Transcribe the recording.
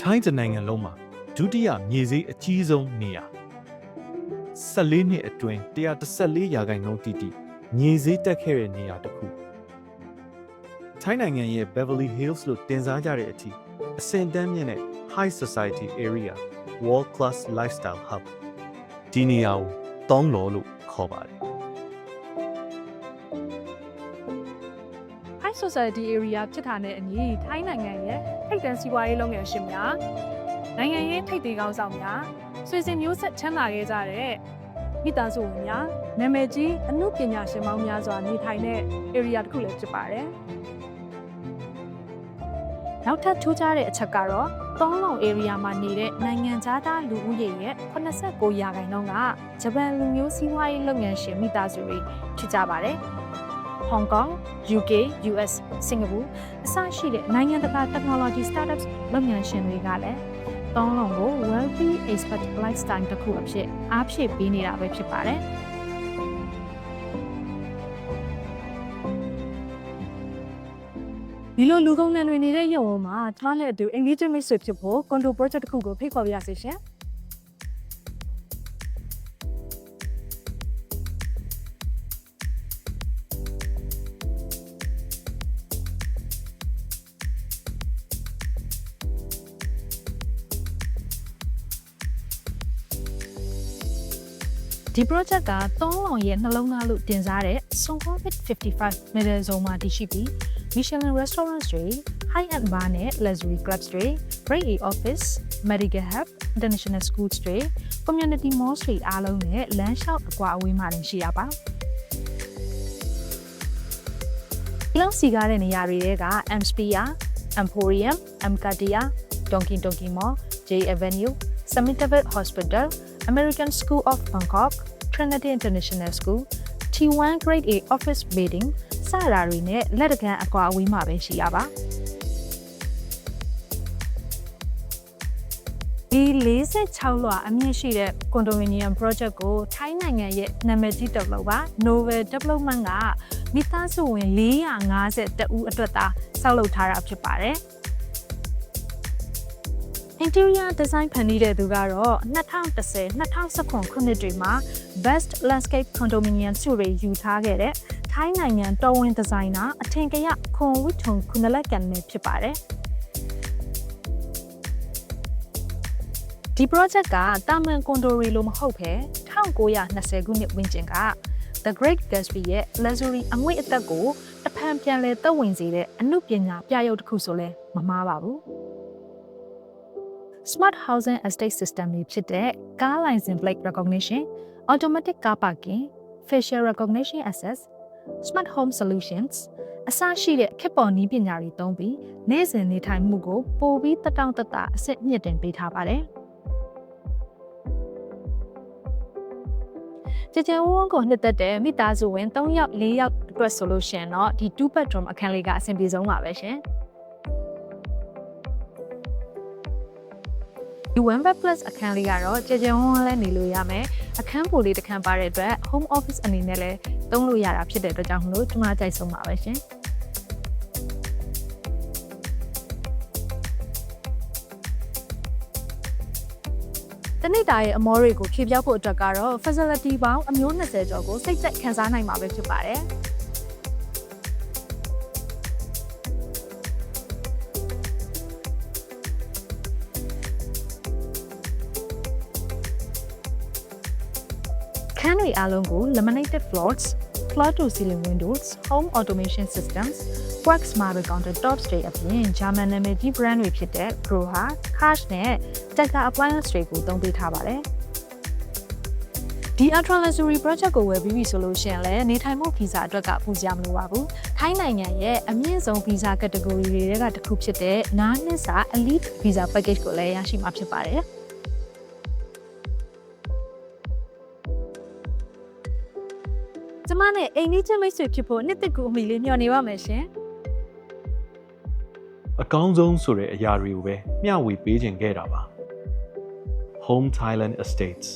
ထိုင်းနိုင်ငံလုံးမှာဒုတိယမြေဈေးအကြီးဆုံးနေရာ14နှစ်အတွင်း114ရာခိုင်နှုန်းတိတိမြေဈေးတက်ခဲ့တဲ့နေရာတစ်ခုထိုင်းနိုင်ငံရဲ့ Beverly Hills လို့တင်စားကြတဲ့အထိအဆင့်တန်းမြင့်တဲ့ High Society Area World Class Lifestyle Hub ဒီနေရာကိုတောင်းလောလို့ခေါ်ပါတယ်High Society Area ဖြစ်တာနဲ့အညီထိုင်းနိုင်ငံရဲ့ထိပ်တန်းစီးပွားရေးလုပ်ငန်းရှင်များနိုင်ငံရေးထိပ်သီးခေါင်းဆောင်များဆွေစဉ်မျိုးဆက်ချမ်းသာခဲ့ကြတဲ့မိသားစုဝင်များနာမည်ကြီးအမှုပညာရှင်ပေါင်းများစွာနေထိုင်တဲ့ area တစ်ခုလည်းဖြစ်ပါတယ်။နောက်ထပ်ထူးခြားတဲ့အချက်ကတော့တောင်းလုံ area မှာနေတဲ့နိုင်ငံသားလူဦးရေရဲ့89ရာခိုင်နှုန်းကဂျပန်လူမျိုးစီးပွားရေးလုပ်ငန်းရှင်မိသားစုတွေဖြစ်ကြပါတယ်။ Hong Kong, UK, US, Singapore အစရှိတဲ့နိုင်ငံတကာ technology startups လုပ်ငန်းရှင်တွေကလည်းတောင်းလုံကို wealthy expert lifestyle တစ်ခုအဖြစ်အားဖြည့်ပေးနေတာပဲဖြစ်ပါတယ်။ဒီလိုလူကုန်လန်တွေနေတဲ့ရုံမှာကျွန်မလည်းအတူအင်္ဂလိပ်မိတ်ဆွေဖြစ်ဖို့ condo project တစ်ခုကိုဖိတ်ခေါ်ပြရစီရှင်။ဒီ project ကတောင်းလောင်ရဲ့နှလုံးသားလို့တင်စားတဲ့ Sukhumvit 55 middle zone မှာတည်ရှိပြီး Michelin restaurants တွေ high-end bar နဲ့ luxury clubs တွေ Grade A office, medical hub, international schools တွေ community malls တွေအားလုံးနဲ့လမ်းလျှောက်အကွာအဝေးမှာရှိရပါ။လောက်စီကားတဲ့နေရာတွေက M Sphere, Emporium, M Cardia, Donki Mall, J Avenue, Summitville Hospital, American School of Bangkok, Trinity International School, T1 Grade A Office Building စတာတွေနဲ့လက်တကမ်းအကွာအဝေးမှာပဲရှိရပါဒီ46လွှာအမြင့်ရှိတဲ့ condominium project ကိုထိုင်းနိုင်ငံရဲ့နာမည်ကြီး developer Novel Development ကမိသားစုဝင်450ဦးအတွက်သာဆောက်လုပ်ထားတာဖြစ်ပါတယ်Interior design ဖန်တီးတဲ့သူကတော့2010-2019 ခုနှစ်တွေမှာ Best Landscape Condominium ဆုတွေယူထားခဲ့တဲ့ထိုင်းနိုင်ငံတော်ဝင်ဒီဇိုင်နာအထင်ကရခွန်ဝိထုံခုနလက်ကန်ပဲဖြစ်ပါတယ်ဒီ project ကတာမန်ကွန်ဒိုရီလိုမဟုတ်ဘဲ1920ခုနှစ်ဝန်းကျင်က The Great Gatsby ရဲ့ luxury အငွေ့အသက်ကိုတဖန်ပြန်လဲသက်ဝင်စေတဲ့အမှုပညာပြရုပ်တစ်ခုဆိုလဲမမှားပါဘူးSmart Housing Estate System တွေဖြစ်တဲ့ Car License Plate Recognition, Automatic Car Parking, Facial Recognition Access, Smart Home Solutions အစရှိတဲ့ခေတ်ပေါ်နည်းပညာတွေသုံးပြီးနေ့စဉ်နေထိုင်မှုကိုပိုပြီးတက်တောင့်တက်တာအဆင့်မြင့်တင်ပေးထားပါတယ်။ကြဝန်းကိုနှစ်သက်တဲ့မိသားစုဝင်3ယောက်4ယောက်အတွက်ဆိုလို့ရှိရင်တော့ဒီ2 bedroom အခန်းလေးကအဆင်ပြေဆုံးပါပဲရှင်။ဒီ one bed plus အခန်းလေးကတော့ကြဝန်းလည်းနေလို့ရမယ်အခန်းပိုလေးတစ်ခန်းပါတဲ့အတွက် home office အနေနဲ့လည်းသုံးလို့ရတာဖြစ်တဲ့အတွက်ကြောင့်မလို့ကျွန်မကြိုက်ဆုံးပါပဲရှင်တနေ့တာရဲ့အမောတွေကိုဖြည့်ပြောက်ဖို့အတွက်ကတော့ facility ပေါင်းအမျိုး20ကျော်ကိုစိတ်သက်ခံစားနိုင်မှာပဲဖြစ်ပါတယ်ခန်းတွေအားလုံးကို laminated floors, floor to ceiling windows, home automation systems, wax marble countertops တွေအပြင် German နာမည်ကြီး brand တွေဖြစ်တဲ့ Groha, Karch နဲ့ Teka appliance တွေကိုသုံးပေးထားပါတယ်။ဒီ ultra luxury project ကိုဝယ်ပြီးပြီဆိုလို့ရှိရင်လည်းနေထိုင်မှုဗီဇာအတွက်ကပူစရာမလိုပါဘူး။ထိုင်းနိုင်ငံရဲ့အမြင့်ဆုံးဗီဇာ category တွေကတစ်ခုဖြစ်တဲ့နားနှစ်စာ elite visa package ကိုလည်းရရှိမှာဖြစ်ပါတယ်။ကျမနဲ့အိမ်လေးချင်းမိတ်ဆွေဖြစ်ဖို့နှစ်သက်ကူအမိလေးညှော်နေပါမယ်ရှင်အကောင်းဆုံးဆိုတဲ့အရာတွေကိုပဲမျှဝေပေးခြင်းခဲ့တာပါ Home Thailand Estates